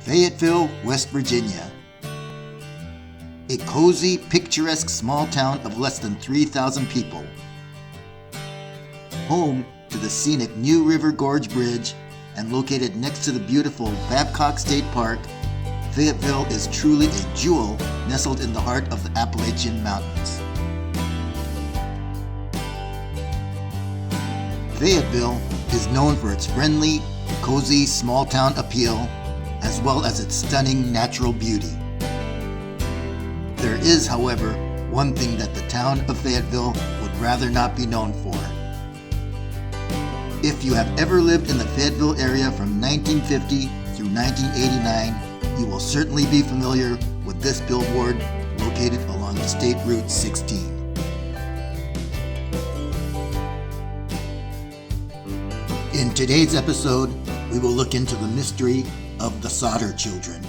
Fayetteville, West Virginia. A cozy, picturesque small town of less than 3,000 people. Home to the scenic New River Gorge Bridge and located next to the beautiful Babcock State Park, Fayetteville is truly a jewel nestled in the heart of the Appalachian Mountains. Fayetteville is known for its friendly, cozy, small-town appeal, as well as its stunning natural beauty. There is, however, one thing that the town of Fayetteville would rather not be known for. If you have ever lived in the Fayetteville area from 1950 through 1989, you will certainly be familiar with this billboard located along State Route 16. In today's episode, we will look into the mystery of the Sodder Children.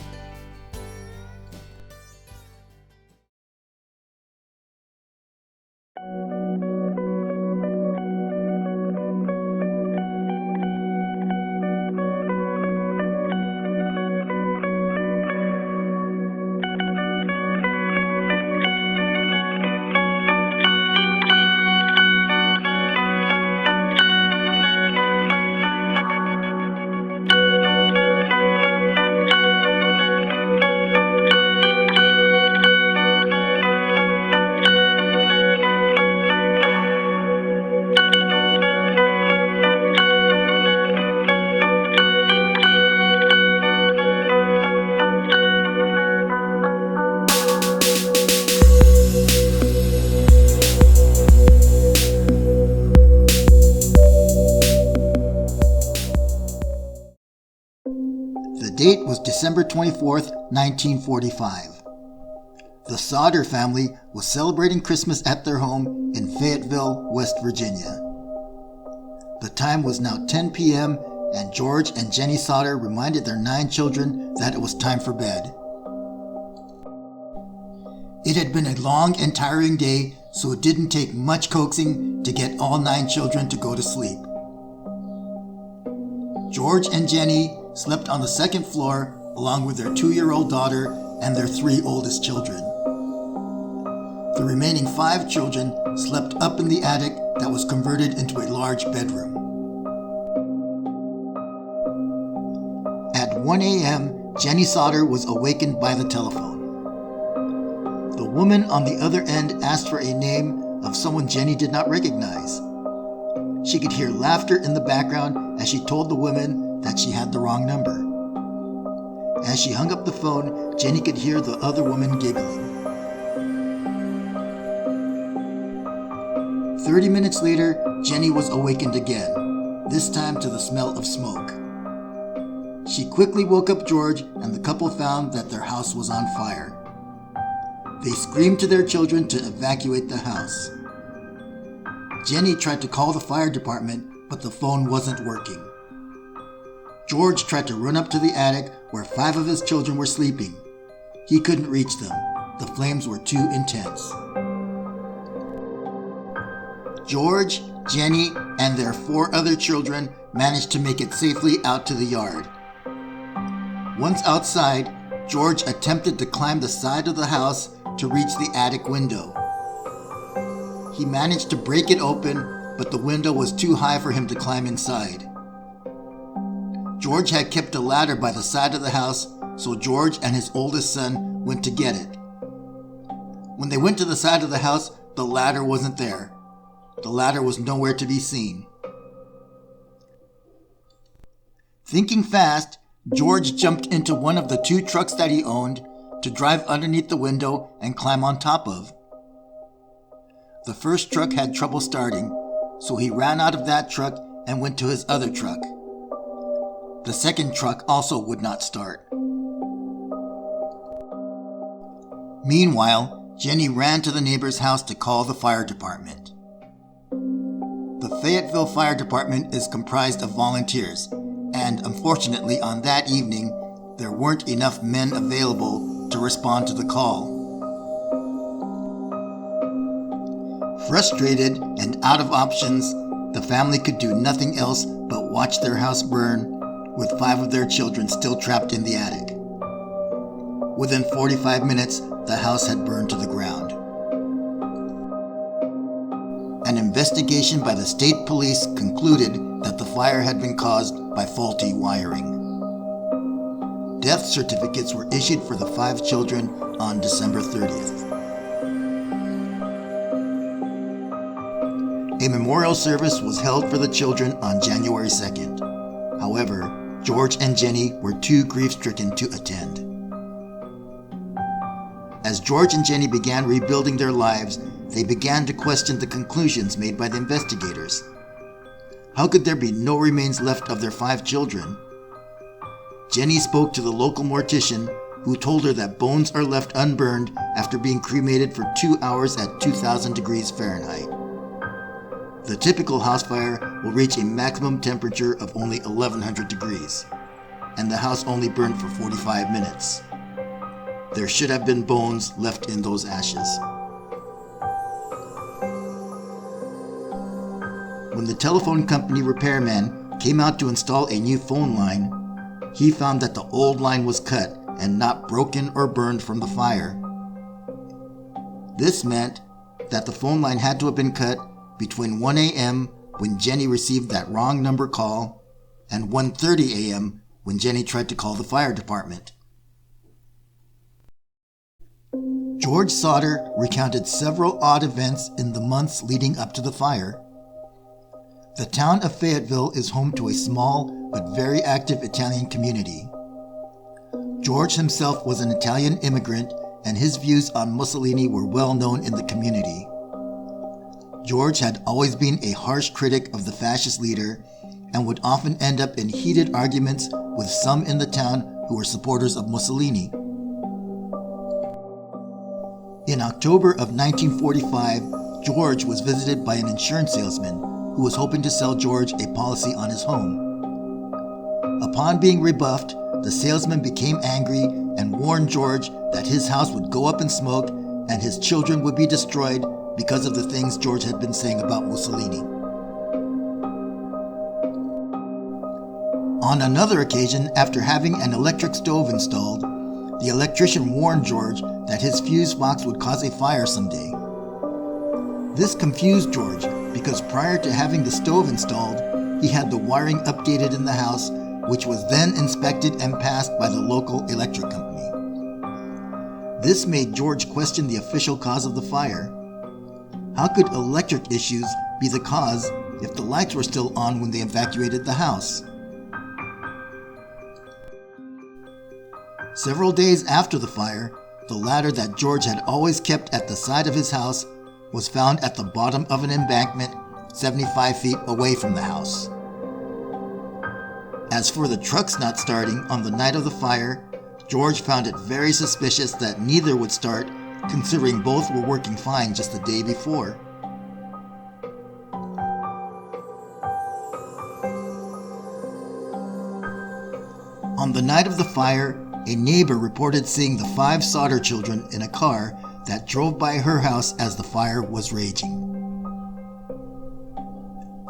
The date was December 24th, 1945. The Sodder family was celebrating Christmas at their home in Fayetteville, West Virginia. The time was now 10 p.m. and George and Jenny Sodder reminded their 9 children that it was time for bed. It had been a long and tiring day, so it didn't take much coaxing to get all 9 children to go to sleep. George and Jenny slept on the second floor along with their 2-year-old daughter and their 3 oldest children. The remaining 5 children slept up in the attic that was converted into a large bedroom. At 1 a.m., Jenny Sodder was awakened by the telephone. The woman on the other end asked for a name of someone Jenny did not recognize. She could hear laughter in the background as she told the woman that she had the wrong number. As she hung up the phone, Jenny could hear the other woman giggling. 30 minutes later, Jenny was awakened again, this time to the smell of smoke. She quickly woke up George, and the couple found that their house was on fire. They screamed to their children to evacuate the house. Jenny tried to call the fire department, but the phone wasn't working. George tried to run up to the attic where 5 of his children were sleeping. He couldn't reach them. The flames were too intense. George, Jenny, and their 4 other children managed to make it safely out to the yard. Once outside, George attempted to climb the side of the house to reach the attic window. He managed to break it open, but the window was too high for him to climb inside. George had kept a ladder by the side of the house, so George and his oldest son went to get it. When they went to the side of the house, the ladder wasn't there. The ladder was nowhere to be seen. Thinking fast, George jumped into one of the 2 trucks that he owned to drive underneath the window and climb on top of. The first truck had trouble starting, so he ran out of that truck and went to his other truck. The second truck also would not start. Meanwhile, Jenny ran to the neighbor's house to call the fire department. The Fayetteville Fire Department is comprised of volunteers, and unfortunately on that evening, there weren't enough men available to respond to the call. Frustrated and out of options, the family could do nothing else but watch their house burn, with 5 of their children still trapped in the attic. Within 45 minutes, the house had burned to the ground. An investigation by the state police concluded that the fire had been caused by faulty wiring. Death certificates were issued for the 5 children on December 30th. A memorial service was held for the children on January 2nd. However, George and Jenny were too grief-stricken to attend. As George and Jenny began rebuilding their lives, they began to question the conclusions made by the investigators. How could there be no remains left of their 5 children? Jenny spoke to the local mortician, who told her that bones are left unburned after being cremated for 2 hours at 2,000 degrees Fahrenheit. The typical house fire will reach a maximum temperature of only 1,100 degrees, and the house only burned for 45 minutes. There should have been bones left in those ashes. When the telephone company repairman came out to install a new phone line, he found that the old line was cut and not broken or burned from the fire. This meant that the phone line had to have been cut between 1 a.m. when Jenny received that wrong number call and 1:30 a.m. when Jenny tried to call the fire department. George Sodder recounted several odd events in the months leading up to the fire. The town of Fayetteville is home to a small but very active Italian community. George himself was an Italian immigrant, and his views on Mussolini were well known in the community. George had always been a harsh critic of the fascist leader and would often end up in heated arguments with some in the town who were supporters of Mussolini. In October of 1945, George was visited by an insurance salesman who was hoping to sell George a policy on his home. Upon being rebuffed, the salesman became angry and warned George that his house would go up in smoke and his children would be destroyed because of the things George had been saying about Mussolini. On another occasion, after having an electric stove installed, the electrician warned George that his fuse box would cause a fire someday. This confused George because prior to having the stove installed, he had the wiring updated in the house, which was then inspected and passed by the local electric company. This made George question the official cause of the fire. How could electric issues be the cause if the lights were still on when they evacuated the house? Several days after the fire, the ladder that George had always kept at the side of his house was found at the bottom of an embankment 75 feet away from the house. As for the trucks not starting on the night of the fire, George found it very suspicious that neither would start, considering both were working fine just the day before. On the night of the fire, a neighbor reported seeing the 5 Sodder children in a car that drove by her house as the fire was raging.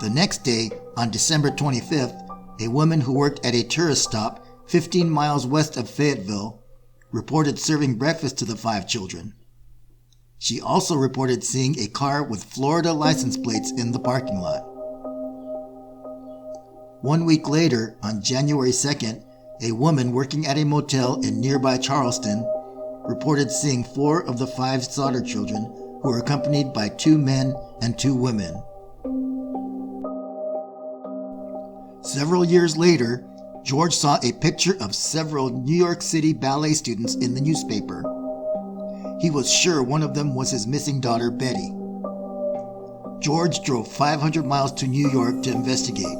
The next day, on December 25th, a woman who worked at a tourist stop 15 miles west of Fayetteville reported serving breakfast to the 5 children. She also reported seeing a car with Florida license plates in the parking lot. 1 week later, on January 2nd, a woman working at a motel in nearby Charleston reported seeing 4 of the 5 Sodder children who were accompanied by 2 men and 2 women. Several years later, George saw a picture of several New York City ballet students in the newspaper. He was sure one of them was his missing daughter, Betty. George drove 500 miles to New York to investigate.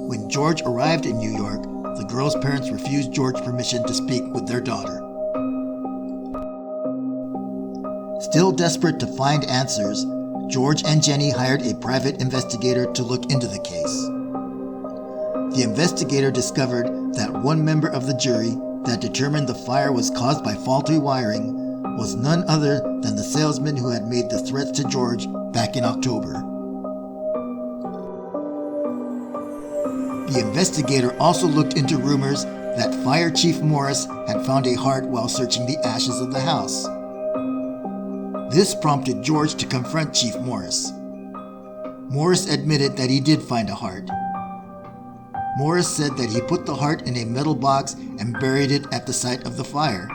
When George arrived in New York, the girl's parents refused George permission to speak with their daughter. Still desperate to find answers, George and Jenny hired a private investigator to look into the case. The investigator discovered that one member of the jury that determined the fire was caused by faulty wiring was none other than the salesman who had made the threats to George back in October. The investigator also looked into rumors that Fire Chief Morris had found a heart while searching the ashes of the house. This prompted George to confront Chief Morris. Morris admitted that he did find a heart. Morris said that he put the heart in a metal box and buried it at the site of the fire.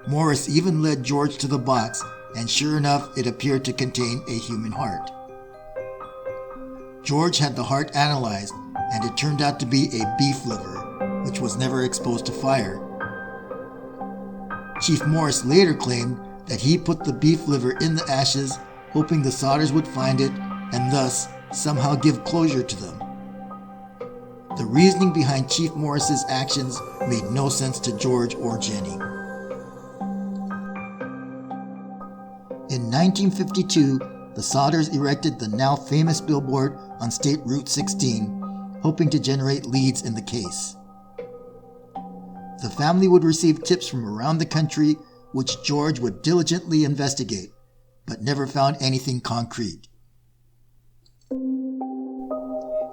Morris even led George to the box, and sure enough, it appeared to contain a human heart. George had the heart analyzed, and it turned out to be a beef liver, which was never exposed to fire. Chief Morris later claimed that he put the beef liver in the ashes, hoping the Sodders would find it and thus somehow give closure to them. The reasoning behind Chief Morris's actions made no sense to George or Jenny. In 1952, the Sodders erected the now famous billboard on State Route 16, hoping to generate leads in the case. The family would receive tips from around the country, which George would diligently investigate, but never found anything concrete.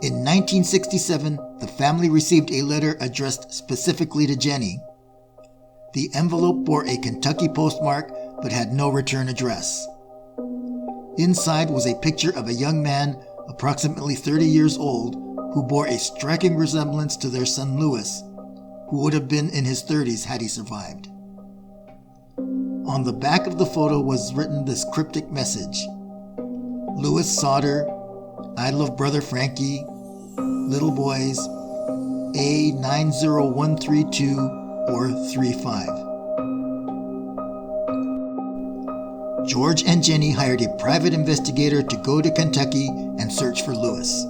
In 1967, the family received a letter addressed specifically to Jenny. The envelope bore a Kentucky postmark but had no return address. Inside was a picture of a young man, approximately 30 years old, who bore a striking resemblance to their son Louis, who would have been in his 30s had he survived. On the back of the photo was written this cryptic message: Louis Sodder, I love brother Frankie, little boys, A90132 or 35. George and Jenny hired a private investigator to go to Kentucky and search for Louis.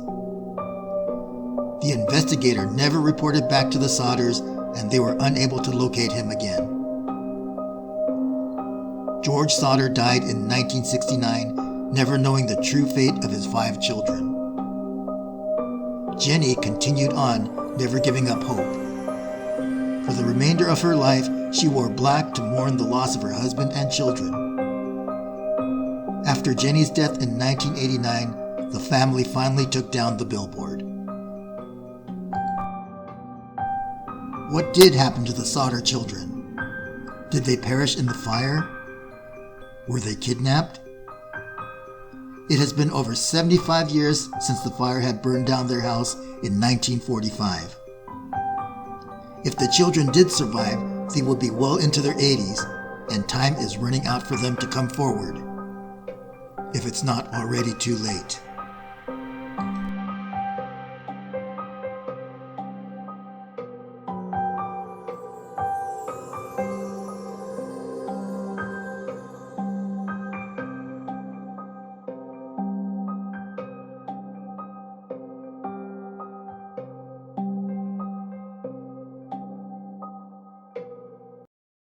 The investigator never reported back to the Sodders, and they were unable to locate him again. George Sodder died in 1969, never knowing the true fate of his 5 children. Jenny continued on, never giving up hope. For the remainder of her life, she wore black to mourn the loss of her husband and children. After Jenny's death in 1989, the family finally took down the billboard. What did happen to the Sodder children? Did they perish in the fire? Were they kidnapped? It has been over 75 years since the fire had burned down their house in 1945. If the children did survive, they would be well into their 80s, and time is running out for them to come forward, if it's not already too late.